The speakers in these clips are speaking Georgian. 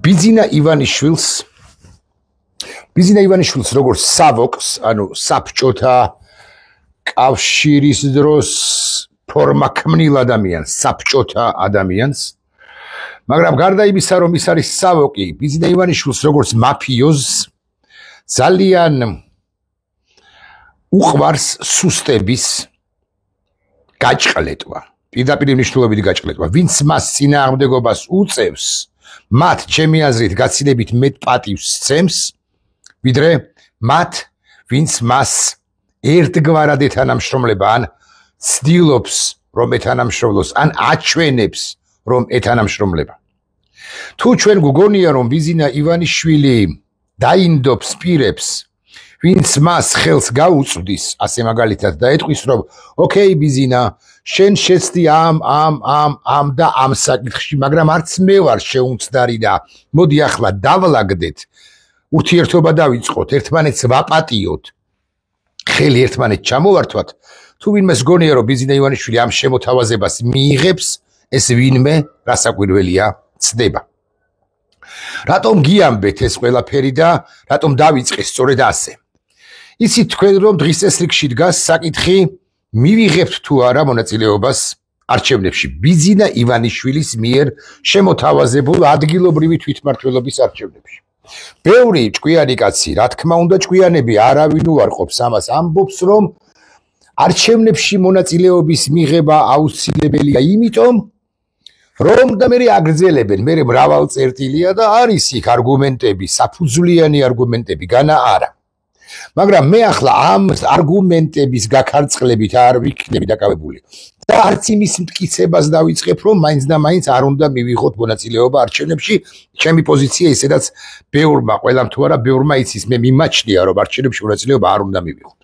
ბიძინა ივანიშვილს როგორც სავოკს, ანუ საბჭოთა კავშირის დროს ფორმაქმნილ ადამიანს, საბჭოთა ადამიანს, მაგრამ გარდა იმისა, რომ ის არის სავოკი, ბიძინა ივანიშვილს როგორც მაფიოზს ძალიან უყვარს სუსტების გაჭყლეტვა, პირდაპირ მნიშვნელობით გაჭყლეტვა, ვინც მას წინააღმდეგობას უწევს, მათ ჩემი აზრით გაცილებით მეტ პატივს სცემს, ვიდრე მათ, ვინც მას ერთგვარად ეთანამშრომლება, ან ცდილობს, რომ ეთანამშრომლოს, ან აჩვენებს, რომ ეთანამშრომლება. თუ ჩვენ გგონია, რომ ბიძინა ივანიშვილი დაინდობს პირებს, ვინც მას ხელს გაუწვდის, ასე მაგალითად დაეტყვის, რომ ოკეი ბიძინა, შენ შეცდი ამ და ამ საკითხში, მაგრამ არც მე ვარ შეუმცდარი და მოდი ახლა დავლაგდეთ, ურთიერთობა დავიწყოთ, ერთმანეთს ვაპატიოთ, ხელი ერთმანეთს ჩამოვართვათ, თუ ვინმეს გონია, რომ ბიძინა ივანიშვილი ამ შემოთავაზებას მიიღებს, ეს ვინმე რასაკვირველია ცდება. რატომ გიამბეთ ეს ყველაფერი და რატომ დავიწყეს სწორედ ასე? იცით თქვენ, რომ დღის წესრიგში დგას საკითხი, მივიღებთ თუ არა მონაწილეობას არჩევნებში, ბიძინა ივანიშვილის მიერ შემოთავაზებულ ადგილობრივი თვითმმართველობის არჩევნებში. ბევრი ჭკვიანი კაცი, რა თქმა უნდა ჭკვიანები, არავინ უარყოფს ამას, ამბობს, რომ არჩევნებში მონაწილეობის მიღება აუცილებელია იმიტომ, რომ და მე აგრძელებენ, მე მრავალწერტილია და არის იქ არგუმენტები, საფუძვლიანი არგუმენტები, განა არა. მაგრამ მე ახლა ამ არგუმენტების გაქარწყლებით არ ვიქნები დაკავებული. და არც იმის მტკიცებას დავიწყებ, რომ მაინც და მაინც არ უნდა მივიღოთ მონაწილეობა არჩევნებში. ჩემი პოზიცია ისედაც ბევრმა, ყველამ თუ არა, ბევრმა იცის, მე მიმაჩნია, რომ არჩევნებში მონაწილეობა არ უნდა მივიღოთ.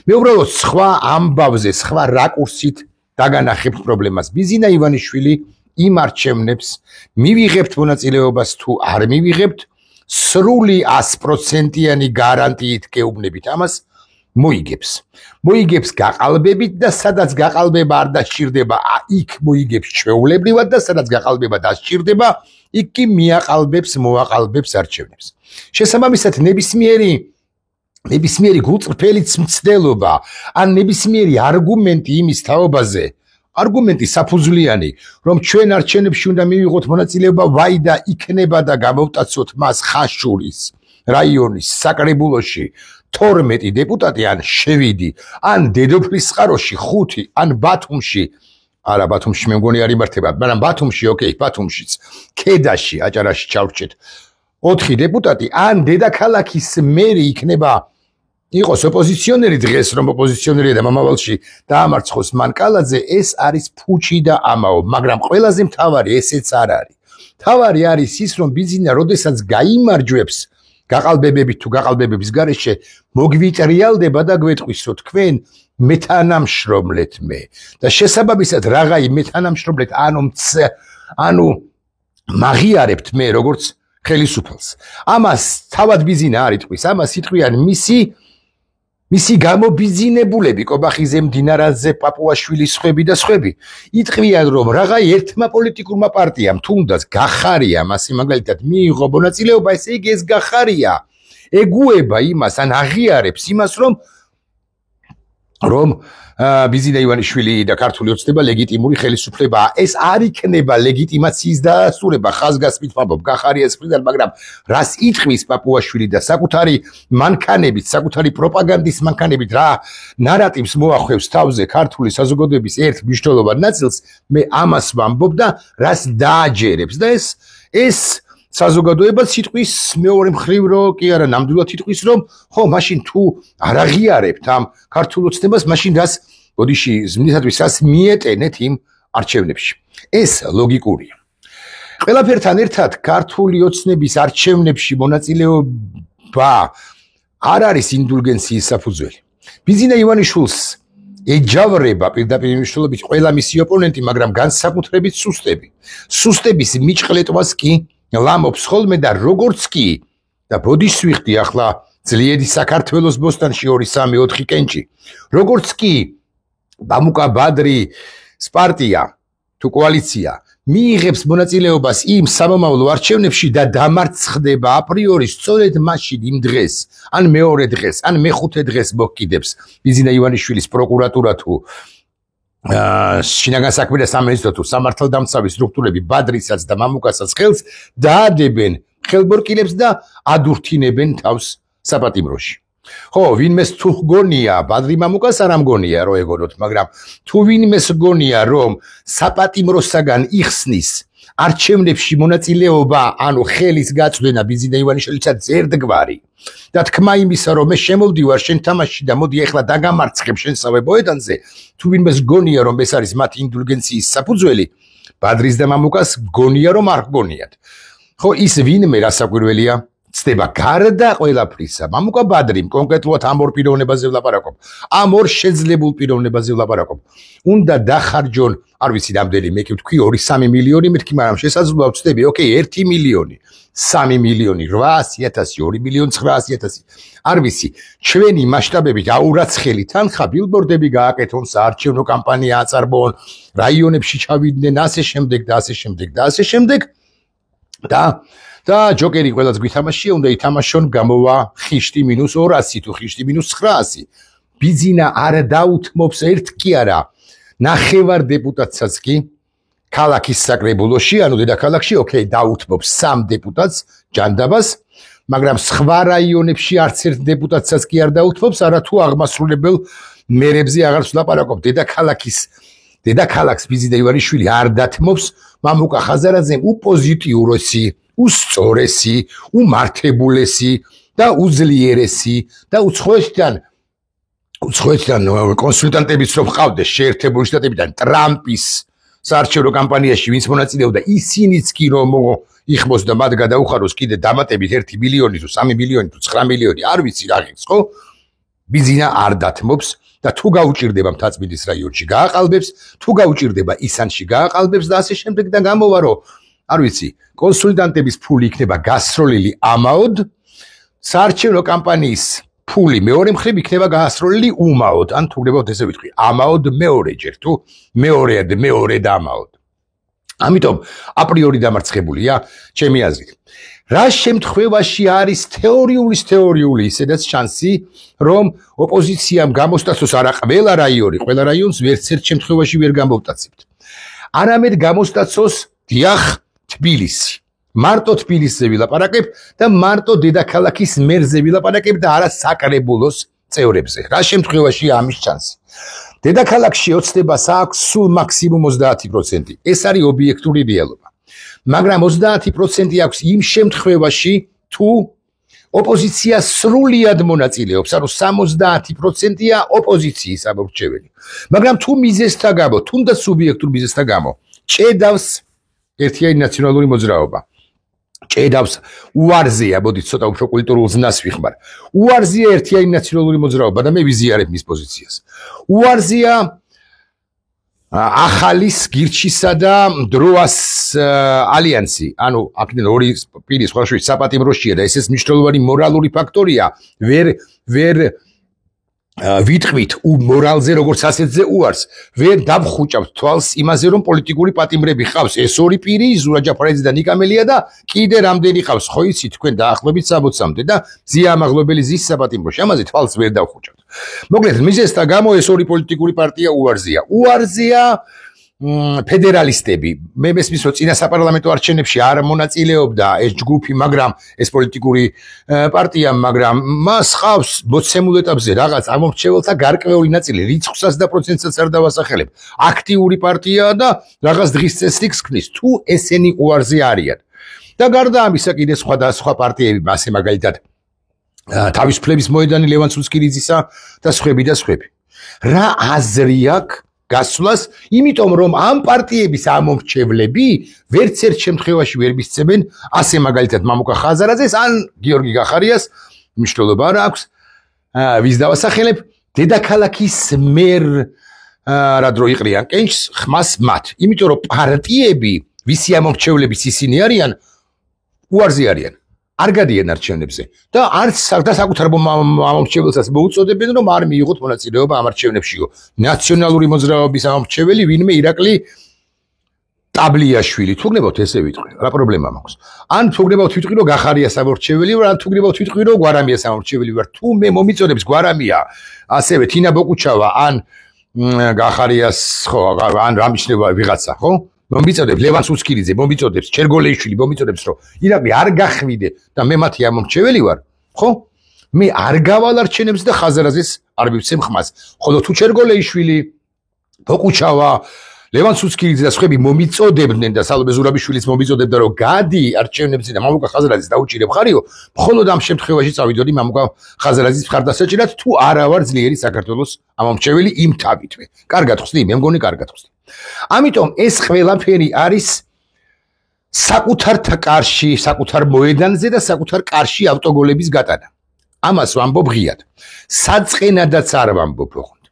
მე უბრალოდ სხვა ამბავზე, სხვა რაკურსით დაგანახებთ პრობლემას. ბიძინა ივანიშვილი იმ არჩევნებს მივიღებთ მონაწილეობას თუ არ მივიღებთ, სრული 100%-იანი გარანტიით გეუბნებით ამას, მოიგებს. მოიგებს გაყალბებით და სადაც გაყალბება არ დასჭირდება, იქ მოიგებს ჩვეულებრივად და სადაც გაყალბება დასჭირდება, იქ კი მიაყალბებს, მოაყალბებს არჩევნებს. შესაბამისად, ნებისმიერი გულწრფელი მცდელობა, ან ნებისმიერი არგუმენტი იმის თაობაზე, არგუმენტი საფუძვლიანი, რომ ჩვენ არჩევნებში უნდა მივიღოთ მონაწილეობა, ვაი და იქნება და გამოვტაცოთ მას ხაშურის რაიონის საკრებულოში 12 დეპუტატი, ან 7, ან დედოფლის წყაროში 5, ან ბათუმში, არა ბათუმში მე მგონი არ იმართება, მაგრამ ბათუმში, ოკეი, ბათუმშიც, ქედაში, აჭარაში ჩავრჩეთ 4 დეპუტატი, ან დედაქალაქის მერი იქნება იყოს ოპოზიციონერი დღეს, რომ ოპოზიციონერია და მომავალში დაამარცხოს მანკალაძე, ეს არის ფუჩი და ამაო, მაგრამ ყველაზე მთავარი ესეც არ არის. მთავარი არის ის, რომ ბიძინა როდესაც გაიმარჯვებს გაყალბებებით თუ გაყალბებების გარეშე, მოგვიტრიალდება და გვეტყვის, რომ თქვენ მეთანამშრომლეთ მე. და შესაბამისად რაღაცა მეთანამშრომლეთ, ანუ მაღიარებთ მე როგორც ხელისუფალს. ამას თავად ბიძინა არ იტყვის, ამას იტყვიან მისი გამობიძინებულები, კობახიძე, მდინარაძე, პაპუაშვილი, სხვები და სხვები. იტყვიან, რომ რაღაცა ერთმა პოლიტიკურმა პარტიამ თუნდაც გახარია, ასე მაგალითად მიიღო მონაწილეობა, ესე იგი ეს გახარია ეგუება იმას, ან აღიარებს იმას, რომ ბიძინა ივანიშვილი და ქართული ოცნება ლეგიტიმური ხელისუფლებაა. ეს არ იქნება ლეგიტიმაციის დაასრულება, ხაზგასმით ვამბობ, გახარიას მხრიდან, მაგრამ რას იტყვის პაპუაშვილი და საკუთარი მანქანებით, საკუთარი პროპაგანდის მანქანებით რა ნარატივს მოახვევს თავზე ქართული საზოგადოების ერთ მნიშვნელოვან ნაწილს, მე ამას ვამბობ და რას დააჯერებს და ეს საზოგადოება იტყვის მეორე მხრივ, რომ კი არა, ნამდვილად იტყვის, რომ ხო, მაშინ თუ არ აღიარებთ ამ ქართულ ოცნებას, მაშინ რას ბოდიში ზმნისათვის რას მიეტენეთ იმ არჩევნებში. ეს ლოგიკურია. ყველაფერთან ერთად ქართული ოცნების არჩევნებში მონაწილეობა არ არის ინდულგენციის საფუძველი. ბიძინა ივანიშვილს ეჯავრება პირდაპირ მნიშვნელობით ყველა მისი ოპონენტი, მაგრამ განსაკუთრებით სუსტები. სუსტების მიჭყლეტვას კი ლამობს ხოლმე და როგორც კი და ბოდიშს ვიხდი ახლა ძლიერი საქართველოს ბოსტანში 2, 3, 4 კენჭი. როგორც კი ბამუკა ბადრი პარტია თუ კოალიცია მიიღებს მონაწილეობას იმ სამომავლო არჩევნებში და დამარცხდება აპრიორი სწორედ მაშინ იმ დღეს, ან მეორე დღეს, ან მეხუთე დღეს მოკიდებს ბიზინა ივანიშვილის პროკურატურა თუ შინაგან საქმეთა სამინისტრო თუ სამართალდამცავი სტრუქტურები ბადრისაც და მამუკასაც ხელს დაადებენ ხელბორკილებს და ადურთინებენ თავს საპატიმროში. ხო, ვინმეს თუ გონია, ბადრი მამუკას არ ამგონია რომ ეგონოთ, მაგრამ თუ ვინმეს გონია რომ საპატიმროსაგან იხსნის არჩევნებში მონაწილეობა, ანუ ხელის გაწვდენა ბიზინა ივანიშვილისა ზერდგმარი და თქმა იმისა რომ მე შემოვდივარ შენ თამაშში და მოდი ახლა დაგამარცხებ შენ სავებოედანზე, თუ ვინმეს გონია რომ ეს არის მათი ინდულგენციის საფუძველი, ბადრის და მამუკას გონია რომ არ გონიათ. ხო, ის ვინმე რასაკვირველია ცდება გარდა ყველაფრისა. მამუკა ბადრიმ კონკრეტულად ამ ორ პიროვნებაზე ვლაპარაკობ. ამ ორ შეძლებულ პიროვნებაზე ვლაპარაკობ. უნდა დახარჯონ, არ ვიცი რამდენი, მე კი ვთქვი 2-3 მილიონი მეთქი, მაგრამ შესაძლოა ვწდები, ოკეი, 1 მილიონი, 3 მილიონი, 800.000, 2 მილიონი 900.000. არ ვიცი, ჩვენი მასშტაბებით აურაცხელი თანხა ბილბორდები გააკეთონ, საარჩევნო კამპანია აწარმოონ, რაიონებში ჩავიდნენ, ასე შემდეგ და ასე შემდეგ და ასე შემდეგ. და ჯოკერი ყველაც გვითამაშია, უნდა ითამაშონ გამოვა ხიშტი -200 თუ ხიშტი -900. ბიზინა არ დაუთმობს ერთ კი არა, ნახევარ დეპუტატსაც კი ქალაქის საკრებულოში, ანუ დედაქალაქში, ოკეი, დაუთმობს 3 დეპუტატს ჯანდაბას, მაგრამ სხვა რაიონებში არც ერთ დეპუტატსაც კი არ დაუთმობს, არათუ აღმასრულებელ მერებზე აღარ ვლაპარაკობ. დედაქალაქს ბიზინა ივანიშვილი არ დათმობს, მამუკა ხაზარაძემ უპოზიტიურესი, უსწორესი, უმართებულესი და უძლიერესი და უცხოეთიდან კონსულტანტებიც რომ ყავდეს შეერთებული შტატებიდან ტრამპის საარჩევნო კამპანიაში ვინც მონაწილეობდა, ისინიც კი რომ იხმოს და მათ გადაუხაროს კიდე დამატებით 1 მილიონი თუ 3 მილიონი თუ 9 მილიონი, არ ვიცი რა ღირს, ხო? ბიზინა არ დათმობს და თუ გაუჭირდება მთაწმინდის რაიონში გააყალბებს, თუ გაუჭირდება ისანში გააყალბებს და ასე შემდეგ და გამოვა რომ არ ვიცი, კონსულტანტების ფული იქნება გასროლილი ამაოდ, საარჩევნო კამპანიის ფული მეორე მხრივ იქნება გასროლილი უმაოდ, ან თუ გნებავთ ესე ვიტყვი, ამაოდ მეორეჯერ თუ მეორე და ამაოდ. ამიტომ აპრიორი დამარცხებულია ჩემი აზრით. რა შემთხვევაში არის თეორიული ისედაც შანსი, რომ ოპოზიციამ გამოსტაცოს არა ყველა რაიონს ვერცერთ შემთხვევაში ვერ გამოვტაცებთ. არამედ გამოსტაცოს დიახ თბილისი. მარტო თბილისზე ვილაპარაკებ და მარტო დედაქალაქის მერზე ვილაპარაკებ და არა საკრებულოს წევრებზე. რა შემთხვევაში ამის შანსი? დედაქალაქში ოცნებას აქვს სულ მაქსიმუმ 30%. ეს არის ობიექტური რეალობა. მაგრამ 30% აქვს იმ შემთხვევაში, თუ ოპოზიცია სრულად მონაწილეობს, ანუ 70%-ია ოპოზიციის ამორჩეველი. მაგრამ თუ მიზეზთა გამო, თუნდაც სუბიექტურ მიზეზთა გამო, ჭედავს ერთიანი ნაციონალური მოძრაობა. ჭედავს უარზეა, მოდით ცოტა უფრო კულტურულ ზნას ვიხმარ. უარზეა ერთიანი ნაციონალური მოძრაობა და მე ვიზიარებ მის პოზიციას. უარზეა ახალის, გირჩისა და დროას ალიანსი, ანუ აქედან ორი პირი სხვა შორის საპატიმროშია და ესეც მნიშვნელოვანი მორალური ფაქტორია, ვერ ვიტყვით მორალზე როგორც ასეთზე უარს, ვერ დავხუჭავთ თვალს იმაზე რომ პოლიტიკური პატიმრები ხავს, ეს ორი პირი, ზურა ჯაფარიძე და ნიკა მელია და კიდე რამდენი ხავს, ხო იცით თქვენ დაახლოებით 60-მდე და ზია ამაღლობელი ზის საპატიმროში, ამაზე თვალს ვერ დავხუჭავთ. მოკლედ, მიზეზთა გამო ეს ორი პოლიტიკური პარტია უარზეა ფედერალისტები. მე მესმის რომ წინა საპარლამენტო არჩევნებში არ მონაწილეობდა ეს ჯგუფი, მაგრამ ეს პოლიტიკური პარტია, მაგრამ მას ხავს მოცემულ ეტაპზე რაღაც ამომრჩეველთა გარკვეული ნაწილი, რიცხვსაც და პროცენტსაც არ დავასახელებ. აქტიური პარტიაა და რაღაც დღის წესრიგს ქმნის, თუ ესენი უარზე არიან. და გარდა ამისა კიდე სხვა პარტიები, ასე მაგალითად თავისუფლების მოედანი ლევან სულსკირიძისა და სხვები. რა აზრი აქვს გასვლას, იმიტომ რომ ამ პარტიების ამომრჩევლები ვერც ერთ შემთხვევაში ვერ მისცემენ, ასე მაგალითად მამუკა ხაზარაძეს ან გიორგი გახარიას, მნიშვნელობა არ აქვს, ვის დავასახელებ, დედაქალაქის მერ რა დრო იყრიან კენჭს, ხმას მათ. იმიტომ რომ პარტიები, ვისი ამომრჩევლებიც ისინი არიან, უარზე არიან. არ გადიან არჩევნებზე და არც საკუთარ ამომრჩეველსაც მოუწოდებენ რომ არ მიიღოთ მონაწილეობა ამ არჩევნებშიო. ნაციონალური მოძრაობის ამომრჩეველი ვინმე ირაკლი ტაბლიაშვილი თუ გნებავთ ესე ვიტყვი რა პრობლემა მაქვს ან თუ გნებავთ ვიტყვი რომ გახარიას ამორჩეველი ვარ ან თუ გნებავთ ვიტყვი რომ გვარამიას ამორჩეველი ვარ თუ მე მომიწოდებს გვარამია ასევე თინა ბოკუჩავა ან გახარიას ხო ან რამიშნევა ვიღაცა ხო მომიწოდებს ლევან სუცკირიძე მომიწოდებს ჩერგოლეიშვილი მომიწოდებს რომ ირაკლი არ გახვიდე და მე მათი ამორჩეველი ვარ ხო მე არ გავალ არჩენებს და ხაზარაძეს არ მივცემ ხმას ხოლო თუ ჩერგოლეიშვილი ბოკუჩავა ლევან სუცკირიძე და სხვები მომიწოდებდნენ და სალომე ზურაბიშვილიც მომიწოდებდა რომ გადი არჩევნებზე და მამუკა ხაზარაძის დაუჭირებ ხარიო მხოლოდ ამ შემთხვევაში წავიდოდი მამუკა ხაზარაძის მხარდასაჭირად თუ არა ვარ ძლიერი საქართველოს ამომრჩეველი იმ თავითვე კარგად ხსნი მე მგონი კარგად ხსნი ამიტომ ეს ყველაფერი არის საკუთარ კარში საკუთარ მოედანზე და საკუთარ კარში ავტოგოლების გატანა ამას ვამბობ ღიად საწყენადაც არ ვამბობ ოღონდ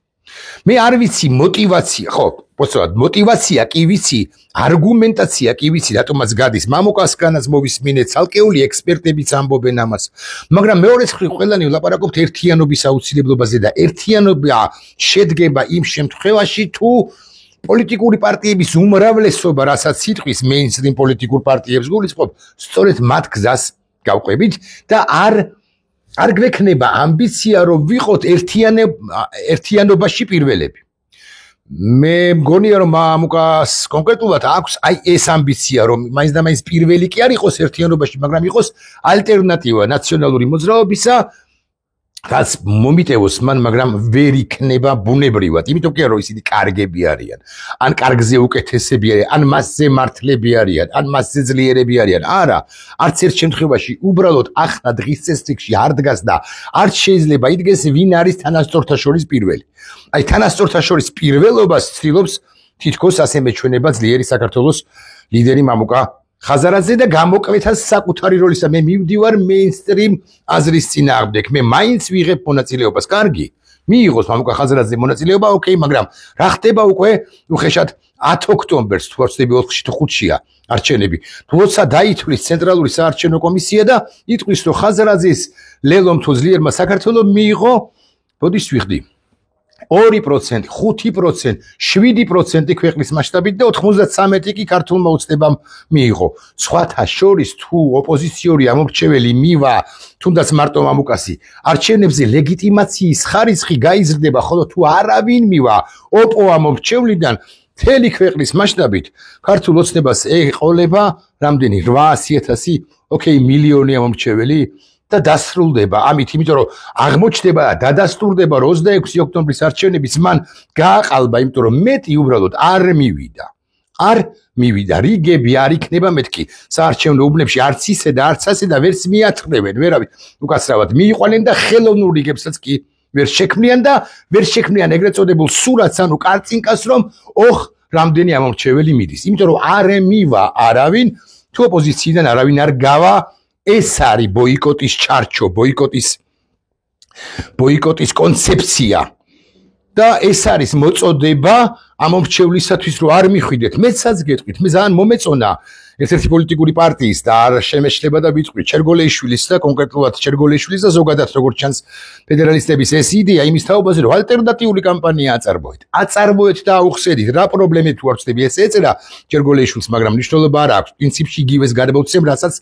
მე არ ვიცი мотивация ხო Poslat motivația კი ვიცი, არგუმენტაცია კი ვიცი, რატომაც გადის მამუკასგანაც მოვისმინე ცალკეული ექსპერტებიც ამბობენ ამას. მაგრამ მეორე მხრივ ყველანი ვლაპარაკობთ ერთიანობის აუცილებლობაზე და ერთიანობა შედგება იმ შემთხვევაში, თუ პოლიტიკური პარტიების უმრავლესობა, რასაც სიტყვის მეინსტრიმ პოლიტიკურ პარტიებს გულისხმობ, სწორედ მათ გზას გავყვებით და არ გვექნება ამბიცია, რომ ვიყოთ ერთიანობაში პირველები. მე მგონია რომ მამუკას კონკრეტულად აქვს აი ეს ამბიცია რომ მაინც და მაინც პირველი კი არ იყოს ერთიანობაში მაგრამ იყოს ალტერნატივა ნაციონალური მოძრაობისა რაც მომიტევოს მან მაგრამ ვერ იქნება ბუნებრივად იმიტომ კი რომ ისინი კარგები არიან ან კარგზე უკეთესები არიან ან მასზე მართლები არიან ან მასზე ძლიერები არიან არა არც ერთ შემთხვევაში უბრალოდ ახლა დღის წესრიგში არ დგას და არც შეიძლება იდგეს ვინ არის თანასწორთა შორის პირველი აი თანასწორთა შორის პირველობას ცდილობს თითქოს ასე მეჩვენება ძლიერი საქართველოს ლიდერი მამუკა ხაზარაძე და გამოკვეთა საკუთარი როლისა მე მივდივარ მეინსტრიმ აზრის წინააღმდეგ მე მაინც ვიღებ მონაწილეობას კარგი მიიღოს მამუკა ხაზარაძე მონაწილეობა ოკეი მაგრამ რა ხდება უკვე უხეშად 10 ოქტომბერს თუ არ ვცდები 4-ში თუ 5-შია არჩევნები თუმცა დაითვლის ცენტრალური საარჩევნო კომისია და იტყვის რომ ხაზარაძის ლელომ თუ ძლიერმა საქართველოს მიიღო ბოდის ვიხდი 2%, 5%, 7% ქვეყნის მასშტაბით და 93 კი ქართულმა უცნებამ მიიღო. სხვათა შორის თუ ოპოზიციური ამორჩეველი მივა, თუნდაც მარტო მამუკასი, არჩევნებზე ლეგიტიმაციის ხარისხი გაიზრდება, ხოლო თუ არავინ მივა ოპო ამორჩევლიდან მთელი ქვეყნის მასშტაბით ქართულ ოცნებას ეყოლება რამდენი 800,000, ოკეი, მილიონი ამორჩეველი და დასრულდება ამით, იმიტომ რომ აღმოჩნდება და დადასტურდება 26 ოქტომბრის არჩევნების მან გააყალბა, იმიტომ რომ მეტი უბრალოდ არ მივიდა. რიგები არ იქნება მეთქი. საარჩევნო უბნებში არც ისე და არც ასე და ვერც მიათხრევენ, ვერავით. უკაცრავად მიიყვანენ და ხელოვნურ რიგებსაც კი ვერ შექმნიან და ვერ შექმნიან ეგრეთ წოდებულ სურათს, ანუ კარწინკას, რომ რამდენი ამორჩეველი მიდის. იმიტომ რომ არ მივა არავინ, თუ ოპოზიციიდან არავინ არ გავა ეს არის ბოიკოტის ჩარჩო, ბოიკოტის კონცეფცია და ეს არის მოწოდება ამორჩევლისათვის რომ არ მიხვიდეთ. მეცაც გეტყვით, მე ძალიან მომეწონა ერთ-ერთი პოლიტიკური პარტიის და არ შემეშლება და ვიტყვი ჩერგოლეიშვილის და კონკრეტულად ჩერგოლეიშვილის და ზოგადად როგორც ჩანს ფედერალისტების ეს იდეა იმის თაობაზე რომ ალტერნატიული კამპანია აწარმოეთ. აწარმოეთ და აუხსედით რა პრობლემები თუ არ ვწდები ეს ეწერა ჩერგოლეიშვილს, მაგრამ მნიშვნელობა არ აქვს. პრინციპში იგივეს გადმოვცემ, რასაც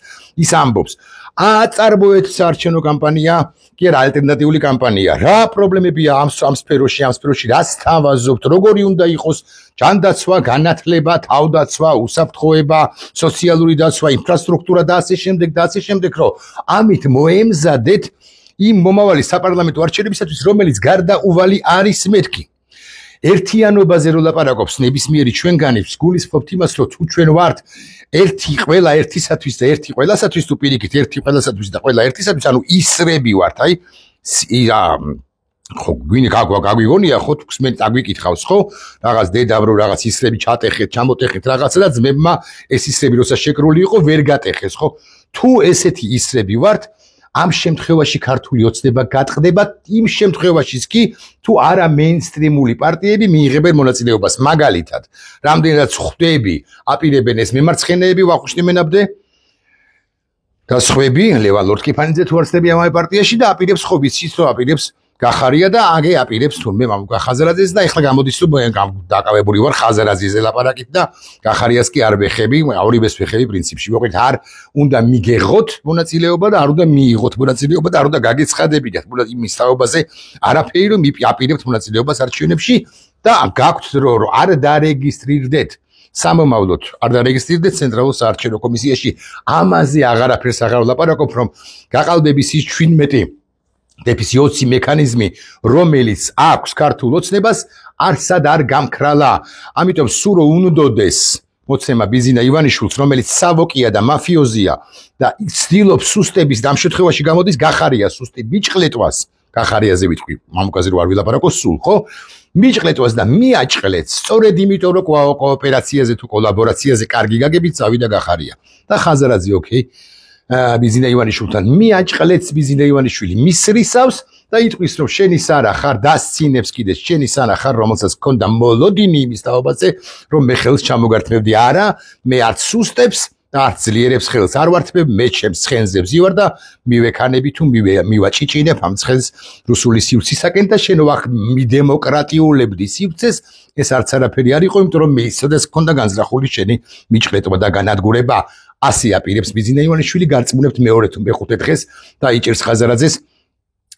ის ამბობს. აწარმოეთ საარჩევნო კამპანია, კი არა ალტერნატიული კამპანია. რა პრობლემებია ამ სფეროში, რას თავაზობთ, როგორი უნდა იყოს ჯანდაცვა, განათლება, თავდაცვა, უსაფრთხოება, სოციალური დაცვა, ინფრასტრუქტურა და ასე შემდეგ, რომ ამით მოემზადეთ იმ მომავალი საპარლამენტო არჩევნებისათვის, რომელიც გარდაუვალი არის მეთქი. ერთიანობაზე რო ლაპარაკობს ნებისმიერი ჩვენგანი გულისხმობთ იმას, რომ თუ ჩვენ ვართ ერთი ყველა ერთისათვის და ერთი ყველასათვის თუ პირიქით ერთი ყველასათვის და ყველა ერთისათვის, ანუ ისრები ვართ, აი ხო გვინი გაგვიგონია ხო თქვენ აგვიკითხავს ხო რაღაც დედაბრო რაღაც ისრები ჩატეხეთ ჩამოტეხეთ რაღაცა და ძმებმა ეს ისრები როცა შეკრული იყო ვერ გატეხეს ხო თუ ესეთი ისრები ვართ ამ შემთხვევაში ქართული ოცნება გატყდება იმ შემთხვევაშიც კი თუ არა მეინსტრიმული პარტიები მიიღებენ მონაწილეობას მაგალითად რამდენადაც ხვდები აპირებენ ეს მემარცხენეები ვახუშტი მენაბდე და სხვები ლევან ლორთქიფანიძე თუ არ ხდები ამავე პარტიაში და აპირებს ხო ვიცით რომ აპირებს გახარია და აგე აპირებს თურმე მამუკა ხაზარაძეს და ეხლა გამოდის რომ დაკავებული ვარ ხაზარაძეზე ლაპარაკით და გახარიას კი არ ვეხები, ორივეს ვეხები პრინციპში. მოკლედ არ უნდა მიგეღოთ მონაწილეობა და არ უნდა მიიღოთ მონაწილეობა და არ უნდა გაგეცხადებინათ იმის თაობაზე არაფერი რომ აპირებთ მონაწილეობას არჩევნებში და გაქვთ რომ არ დარეგისტრირდეთ სამომავლოდ არ დარეგისტრირდეთ ცენტრალურ საარჩევნო კომისიაში ამაზე აღარაფერს აღარ ვლაპარაკობ რომ გაყალბების ის 17 დეფიციტი მექანიზმი რომელიც აქვს ქართულ ოცნებას არსად არ გამქრალა ამიტომ სურო უნდოდეს მოცემა ბიზინა ივანიშვილს რომელიც სავოკია და მაფიოზია და ცდილობს სუსტების ამ შემთხვევაში გამოდის გახარია სუსტი ბიჭყლეტვას გახარიაზე ვიტყვი მამუკაზე რო არ ვილაპარაკო სულ ხო მიჭყლეტვას და მიაჭყლეთ სწორედ იმიტომ რომ კოოპერაციაზე თუ კოლაბორაციაზე კარგი გაგებით წავიდა გახარია და ხაზარაძე ოკეი ბიზინა ივანიშვილთან მიაჭყლეთ ბიზინა ივანიშვილი მისრისავს და იტყვის რომ შენი სარა ხარ დასცინებს კიდე შენი სარა ხარ რომელსაც ჰქონდა მოლოდინი იმის თაობაზე რომ მე ხელს ჩამოგართმევდი არა მე არც სუსტებს და არც ძლიერებს ხელს არ ვართმევ მე ჩემს ცხენზე ვზივარ და მივექანები თუ მივაჭიჭინებ ამ ცხენს რუსული სივრცისაკენ და შენ მიდემოკრატიულებდი სივრცეს ეს არც არაფერი არ იყო იმიტომ რომ მე ისედაც ჰქონდა განზრახული შენი მიჭყლეტვა და განადგურება ასე აპირებს ბიზინა ივანიშვილი გარწმუნებთ მეორე თუ მეხუთე დღეს და იჭერს ხაზარაძეს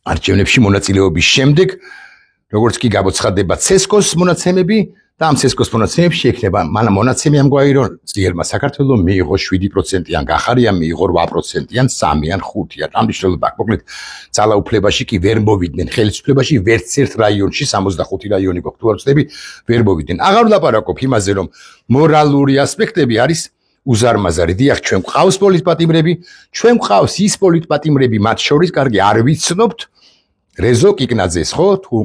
არჩევნებში მონაწილეობის შემდეგ როგორც კი გამოცხადდება ცესკოს მონაცემები და ამ ცესკოს მონაცემებში ექნება მანამ მონაცემი ამგვარი რომ ძიერმა საქართველოს მიიღო 7%-იან გახარია მიიღო 8%-იან 3-იან 5-იან ამ მნიშვნელობა მოკლედ ძალაუფლებაში კი ვერ მოვიდნენ ხელისუფლებაში ვერც ერთ რაიონში 65 რაიონი გვაქვს თუ არ ვწდები ვერ მოვიდნენ აღარ ვლაპარაკობ იმაზე რომ მორალური ასპექტები არის უზარმაზარი დიახ ჩვენ გვყავს პოლიტპატიმრები ჩვენ გვყავს ის პოლიტპატიმრები მათ შორის კარგი არ ვიცნობთ რეზო კიკნაძეს ხო თუ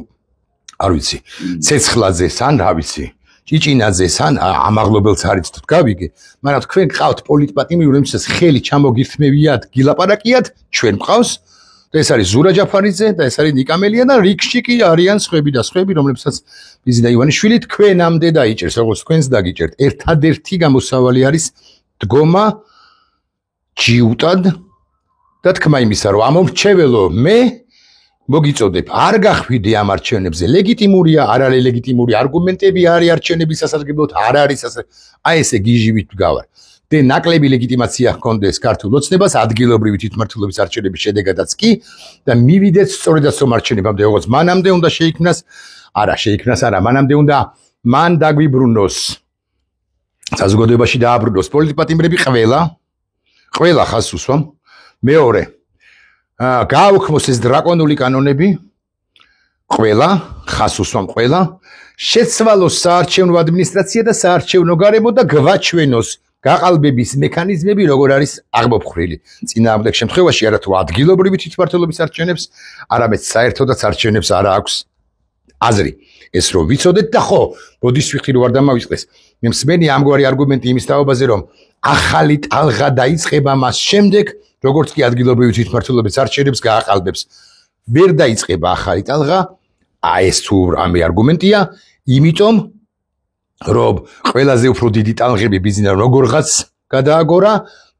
არ ვიცი ცეცხლაძეს ან რა ვიცი ჭიჭინაძეს ან ამაღლობელს არის თუ გავიგე მაგრამ თქვენ გყავთ პოლიტპატიმრი რომელსაც ხელი ჩამოგირთმევიათ გილაპარაკიათ ჩვენ გვყავს და ეს არის ზურა ჯაფარიძე და ეს არის ნიკამელია და რიგში კი არიან სხვები და სხვები რომლებსაც ბიზინა ივანიშვილი თქვენამდე დაიჭერს როგორც თქვენს დაგიჭერთ ერთადერთი გამოსავალი არის დგომა ჯიუტად და თქმა იმისა რომ ამომრჩეველო მე მოგიწოდებ არ გახვიდე ამ არჩევნებზე ლეგიტიმურია არ არის ლეგიტიმური არგუმენტები არის არჩევნების სასარგებლოდ არ არის აი ესე გიჟივით ვგავარ და ნაკლები ლეგიტიმაცია ჰქონდეს ქართულ ოცნებას ადგილობრივი თვითმმართველობის არჩევნების შედეგადაც კი და მივიდეთ სწორედაც რომ არჩევნებამდე როგორც მანამდე უნდა შეიქმნას არა მანამდე უნდა მან დაგვიბრუნოს საზოგადოებაში დააბრუნოს პოლიტპატიმრები ყველა ხაზს უსვამ მეორე გააუქმოს ეს დრაკონული კანონები ყველა ხაზს უსვამ ყველა შეცვალოს საარჩევნო ადმინისტრაცია და საარჩევნო გარემო და გვაჩვენოს გაყალბების მექანიზმები როგორ არის აღმოფხრილი წინააღმდეგ შემთხვევაში არა თუ ადგილობრივი თვითმმართველობის არჩევნებს არამედ საერთოდაც არჩევნებს არა აქვს აზრი ეს რომ ვიცოდეთ და ხო ბოდის ვიხდი რომ არ დამავიწყდეს მე მსმენი ამგვარი არგუმენტი იმის თაობაზე რომ ახალი ტალღა დაიწყება მას შემდეგ როგორც კი ადგილობრივი თვითმმართველობის არჩევნებს გააყალბებს ვერ დაიწყება ახალი ტალღა ეს თუ რამე არგუმენტია იმიტომ რომ ყველაზე უფრო დიდი ტალღები ბიზნესს როგორღაც გადააგორა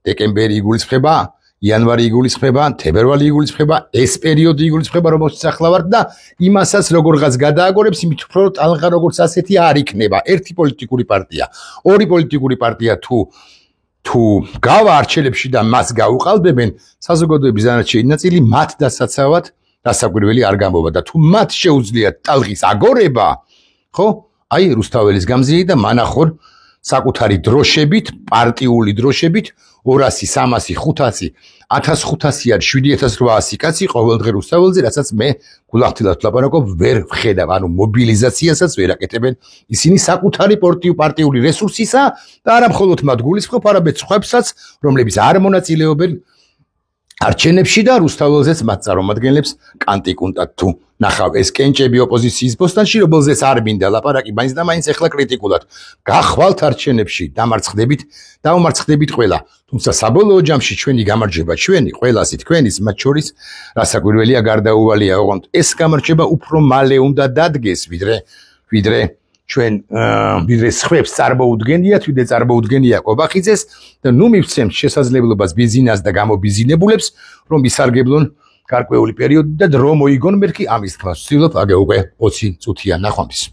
დეკემბერი იგულისხმება იანვარი იგულისხმება თებერვალი იგულისხმება ეს პერიოდი იგულისხმება რომელშიც ახლა ვართ და იმასაც როგორღაც გადააგორებს იმით უფრო ტალღა როგორც ასეთი არ იქნება ერთი პოლიტიკური პარტია ორი პოლიტიკური პარტია თუ გავა არჩევნებში და მას გაუყალბებენ საზოგადოების დანარჩენი ნაწილი მათ დასაცავად დასაკვირველი არ გამოვა და თუ მათ შეუძლიათ ტალღის აგორება ხო აი რუსთაველის გამზირი და მანახორ საკუთარი დროშებით პარტიული დროშებით 200 300 500 1500 არ 7800 კაცი ყოველდღე რუსთაველზე რასაც მე გულახდილად ვლაპარაკობ ვერ ვხედავ ანუ მობილიზაციასაც ვერ აკეთებენ ისინი საკუთარი პარტიული რესურსისა და არა მხოლოდ მათ გულისხმობ არამედ სხვებსაც რომლებიც არ მონაწილეობენ არჩევნებში და რუსთაველზეც მათ წარმომადგენლებს კანტიკუნტად თუ ნახავ ეს კენჭები ოპოზიციის ბოსტანში რომელზეც არ მინდა ლაპარაკი მაინც და მაინც ეხლა კრიტიკულად გახვალთ არჩევნებში დამარცხდებით ყველა თუმცა საბოლოო ჯამში ჩვენი გამარჯვება ჩვენი ყველასი თქვენის მათ შორის რასაკვირველია გარდაუვალია ოღონდ ეს გამარჯვება უფრო მალე უნდა დადგეს ვიდრე ჩვენ ვიდრე სხვებს წარმოუდგენიათ ვიდრე წარმოუდგენია ყობახიძეს და ნუ მივცემთ შესაძლებლობას ბიზნესს და გამობიზინებულებს რომ ისარგებლონ გარკვეული პერიოდი და დრო მოიგონ მერქი ამის თქმას ვცდილობ აგე უკვე 20 წუთიან ნახვამდის